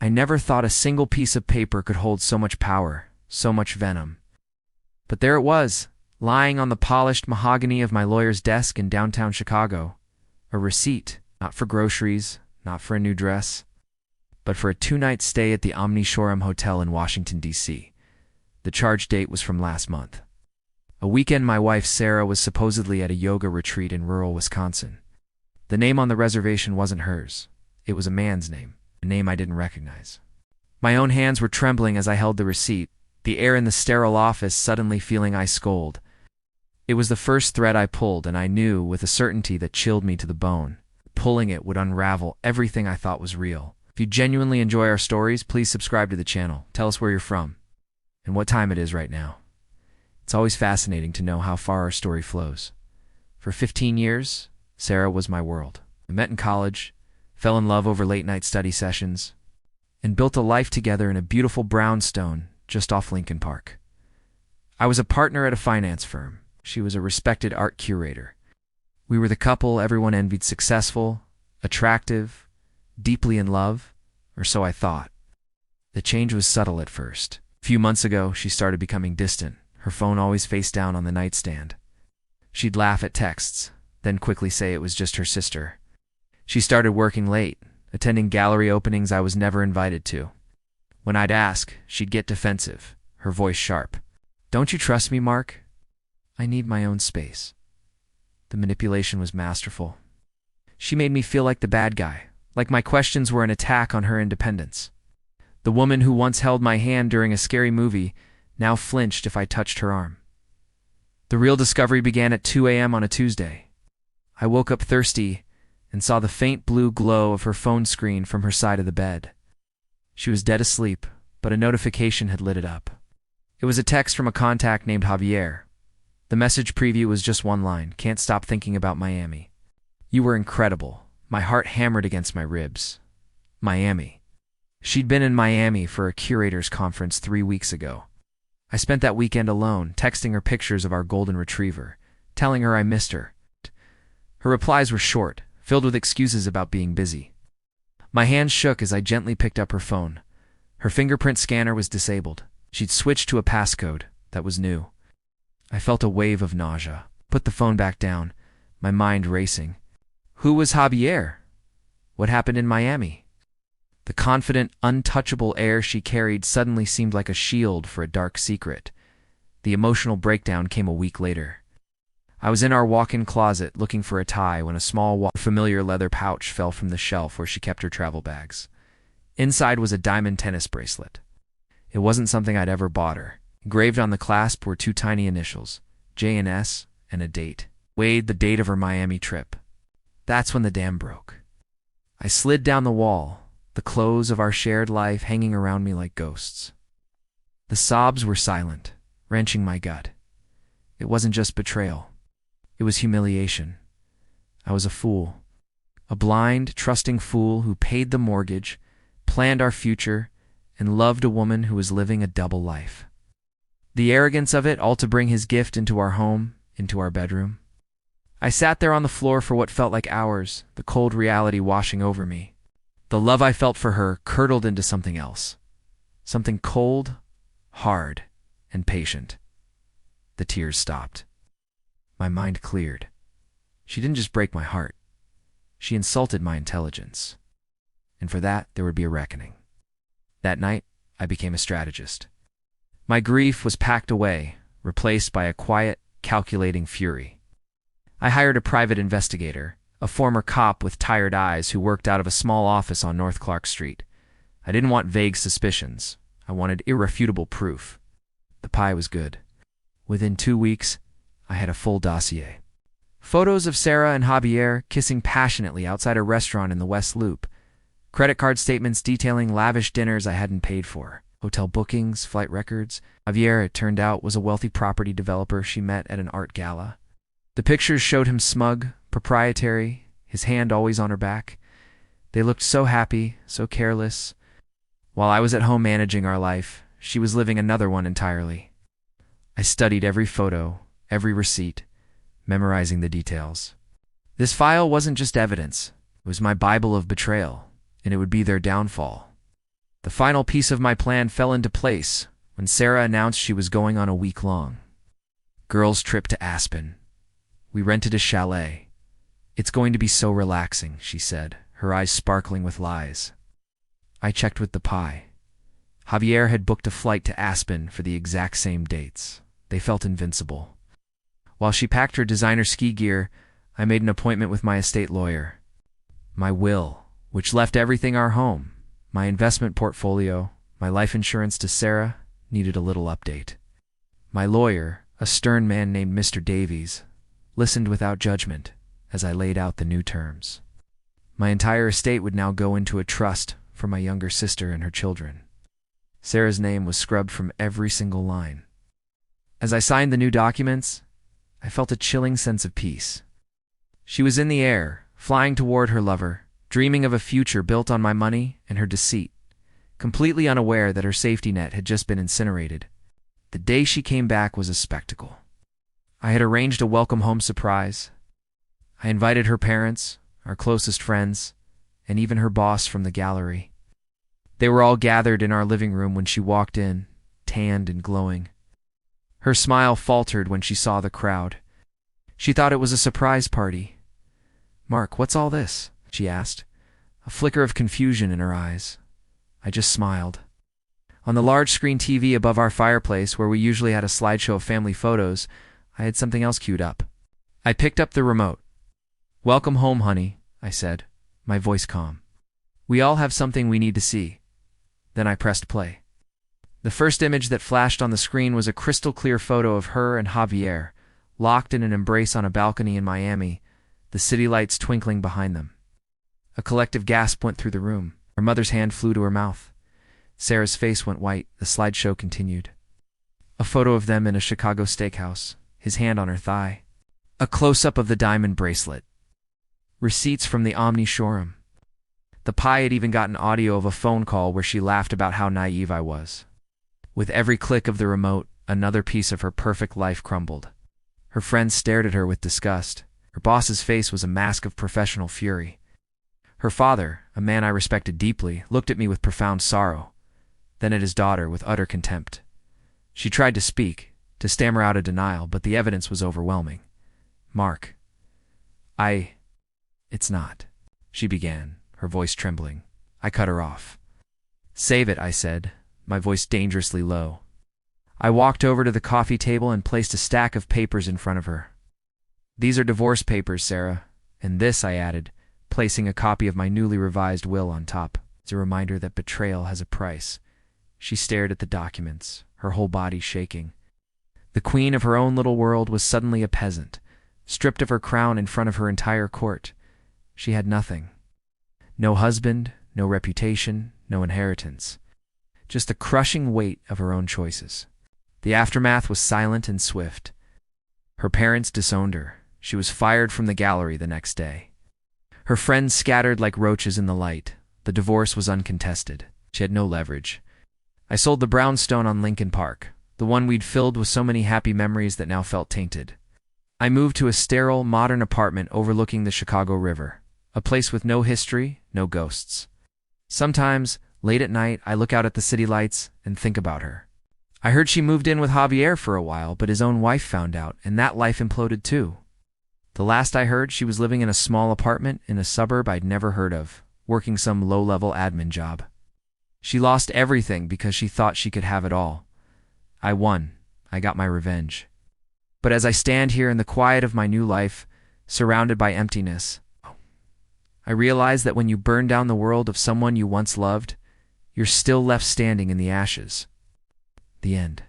I never thought a single piece of paper could hold so much power, so much venom. But there it was, lying on the polished mahogany of my lawyer's desk in downtown Chicago. A receipt, not for groceries, not for a new dress, but for a 2-night stay at the Omni Shoreham Hotel in Washington, D.C. The charge date was from last month. A weekend my wife Sarah was supposedly at a yoga retreat in rural Wisconsin. The name on the reservation wasn't hers. It was a man's name, a name I didn't recognize. My own hands were trembling as I held the receipt, the air in the sterile office suddenly feeling ice cold. It was the first thread I pulled, and I knew with a certainty that chilled me to the bone. Pulling it would unravel everything I thought was real. If you genuinely enjoy our stories, please subscribe to the channel. Tell us where you're from and what time it is right now. It's always fascinating to know how far our story flows. For 15 years, Sarah was my world. We met in college, fell in love over late-night study sessions, and built a life together in a beautiful brownstone just off Lincoln Park. I was a partner at a finance firm. She was a respected art curator. We were the couple everyone envied, successful, attractive, deeply in love, or so I thought. The change was subtle at first. A few months ago, she started becoming distant, her phone always face down on the nightstand. She'd laugh at texts, then quickly say it was just her sister. She started working late, attending gallery openings I was never invited to. When I'd ask, she'd get defensive, her voice sharp. "Don't you trust me, Mark? I need my own space." The manipulation was masterful. She made me feel like the bad guy, like my questions were an attack on her independence. The woman who once held my hand during a scary movie now flinched if I touched her arm. The real discovery began at 2 a.m. on a Tuesday. I woke up thirsty and saw the faint blue glow of her phone screen from her side of the bed. She was dead asleep, but a notification had lit it up. It was a text from a contact named Javier. The message preview was just one line: "Can't stop thinking about Miami. You were incredible." My heart hammered against my ribs. Miami. She'd been in Miami for a curators conference 3 weeks ago. I spent that weekend alone, texting her pictures of our golden retriever, telling her I missed her. Her replies were short, filled with excuses about being busy. My hands shook as I gently picked up her phone. Her fingerprint scanner was disabled. She'd switched to a passcode that was new. I felt a wave of nausea. Put the phone back down, my mind racing. Who was Javier? What happened in Miami? The confident, untouchable air she carried suddenly seemed like a shield for a dark secret. The emotional breakdown came a week later. I was in our walk-in closet looking for a tie when a small, familiar leather pouch fell from the shelf where she kept her travel bags. Inside was a diamond tennis bracelet. It wasn't something I'd ever bought her. Engraved on the clasp were 2 tiny initials, J and S, and a date. Wade, the date of her Miami trip. That's when the dam broke. I slid down the wall, the clothes of our shared life hanging around me like ghosts. The sobs were silent, wrenching my gut. It wasn't just betrayal. It was humiliation. I was a fool. A blind, trusting fool who paid the mortgage, planned our future, and loved a woman who was living a double life. The arrogance of it, all to bring his gift into our home, into our bedroom. I sat there on the floor for what felt like hours, the cold reality washing over me. The love I felt for her curdled into something else. Something cold, hard, and patient. The tears stopped. My mind cleared. She didn't just break my heart. She insulted my intelligence. And for that, there would be a reckoning. That night, I became a strategist. My grief was packed away, replaced by a quiet, calculating fury. I hired a private investigator, a former cop with tired eyes who worked out of a small office on North Clark Street. I didn't want vague suspicions. I wanted irrefutable proof. The pie was good. Within 2 weeks, I had a full dossier. Photos of Sarah and Javier kissing passionately outside a restaurant in the West Loop. Credit card statements detailing lavish dinners I hadn't paid for. Hotel bookings, flight records. Javier, it turned out, was a wealthy property developer she met at an art gala. The pictures showed him smug, proprietary, his hand always on her back. They looked so happy, so careless. While I was at home managing our life, she was living another one entirely. I studied every photo, every receipt, memorizing the details. This file wasn't just evidence. It was my Bible of betrayal, and it would be their downfall. The final piece of my plan fell into place when Sarah announced she was going on a week-long girls' trip to Aspen. We rented a chalet. It's going to be so relaxing, she said, her eyes sparkling with lies. I checked with the pie. Javier had booked a flight to Aspen for the exact same dates. They felt invincible. While she packed her designer ski gear, I made an appointment with my estate lawyer. My will, which left everything our home, my investment portfolio, my life insurance to Sarah, needed a little update. My lawyer, a stern man named Mr. Davies, listened without judgment as I laid out the new terms. My entire estate would now go into a trust for my younger sister and her children. Sarah's name was scrubbed from every single line. As I signed the new documents, I felt a chilling sense of peace. She was in the air, flying toward her lover, dreaming of a future built on my money and her deceit, completely unaware that her safety net had just been incinerated. The day she came back was a spectacle. I had arranged a welcome home surprise. I invited her parents, our closest friends, and even her boss from the gallery. They were all gathered in our living room when she walked in, tanned and glowing. Her smile faltered when she saw the crowd. She thought it was a surprise party. "Mark, what's all this?" she asked, a flicker of confusion in her eyes. I just smiled. On the large screen TV above our fireplace, where we usually had a slideshow of family photos, I had something else queued up. I picked up the remote. "Welcome home, honey," I said, my voice calm. "We all have something we need to see." Then I pressed play. The first image that flashed on the screen was a crystal-clear photo of her and Javier, locked in an embrace on a balcony in Miami, the city lights twinkling behind them. A collective gasp went through the room. Her mother's hand flew to her mouth. Sarah's face went white. The slideshow continued. A photo of them in a Chicago steakhouse, his hand on her thigh. A close-up of the diamond bracelet. Receipts from the Omni showroom. The pie had even gotten audio of a phone call where she laughed about how naive I was. With every click of the remote, another piece of her perfect life crumbled. Her friends stared at her with disgust. Her boss's face was a mask of professional fury. Her father, a man I respected deeply, looked at me with profound sorrow, then at his daughter with utter contempt. She tried to speak, to stammer out a denial, but the evidence was overwhelming. "Mark, it's not," she began, her voice trembling. I cut her off. "Save it," I said, my voice dangerously low. I walked over to the coffee table and placed a stack of papers in front of her. "These are divorce papers, Sarah, and this," I added, placing a copy of my newly revised will on top. "It's a reminder that betrayal has a price." She stared at the documents, her whole body shaking. The queen of her own little world was suddenly a peasant, stripped of her crown in front of her entire court. She had nothing. No husband, no reputation, no inheritance. Just the crushing weight of her own choices. The aftermath was silent and swift. Her parents disowned her. She was fired from the gallery the next day. Her friends scattered like roaches in the light. The divorce was uncontested. She had no leverage. I sold the brownstone on Lincoln Park, the one we'd filled with so many happy memories that now felt tainted. I moved to a sterile, modern apartment overlooking the Chicago River, a place with no history, no ghosts. Sometimes, late at night, I look out at the city lights and think about her. I heard she moved in with Javier for a while, but his own wife found out, and that life imploded too. The last I heard, she was living in a small apartment in a suburb I'd never heard of, working some low-level admin job. She lost everything because she thought she could have it all. I won. I got my revenge. But as I stand here in the quiet of my new life, surrounded by emptiness, I realize that when you burn down the world of someone you once loved, you're still left standing in the ashes. The end.